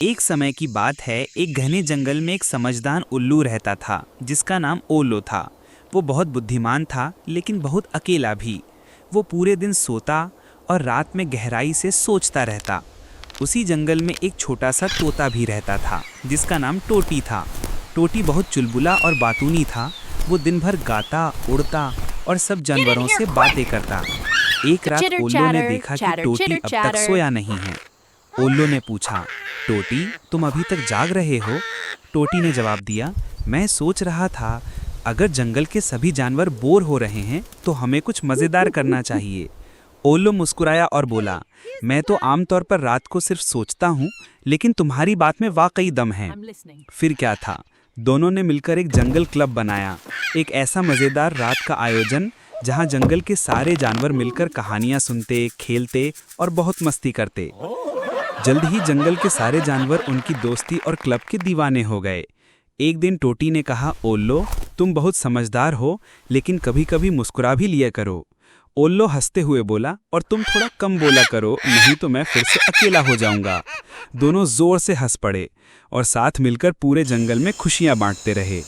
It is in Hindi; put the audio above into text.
एक समय की बात है, एक घने जंगल में एक समझदार उल्लू रहता था जिसका नाम ओलो था। वो बहुत बुद्धिमान था लेकिन बहुत अकेला भी। वो पूरे दिन सोता और रात में गहराई से सोचता रहता। उसी जंगल में एक छोटा सा तोता भी रहता था जिसका नाम टोटी था। टोटी बहुत चुलबुला और बातूनी था। वो दिन भर गाता, उड़ता और सब जानवरों से बातें करता। एक रात Chitter ओल्लो ने chatter, देखा कि chatter, टोटी chitter अब तक chatter. सोया नहीं है। ओल्लो ने पूछा, टोटी तुम अभी तक जाग रहे हो? टोटी ने जवाब दिया, मैं सोच रहा था अगर जंगल के सभी जानवर बोर हो रहे हैं तो हमें कुछ मज़ेदार करना चाहिए। ओल्लो मुस्कुराया और बोला, मैं तो आमतौर पर रात को सिर्फ सोचता हूँ, लेकिन तुम्हारी बात में वाकई दम है। I'm listening. फिर क्या था, दोनों ने मिलकर एक जंगल क्लब बनाया। एक ऐसा मज़ेदार रात का आयोजन जहाँ जंगल के सारे जानवर मिलकर कहानियाँ सुनते, खेलते और बहुत मस्ती करते। जल्द ही जंगल के सारे जानवर उनकी दोस्ती और क्लब के दीवाने हो गए। एक दिन टोटी ने कहा, ओल्लो तुम बहुत समझदार हो, लेकिन कभी कभी मुस्कुरा भी लिया करो। ओल्लो हंसते हुए बोला, और तुम थोड़ा कम बोला करो, नहीं तो मैं फिर से अकेला हो जाऊंगा। दोनों जोर से हंस पड़े और साथ मिलकर पूरे जंगल में खुशियां बांटते रहे।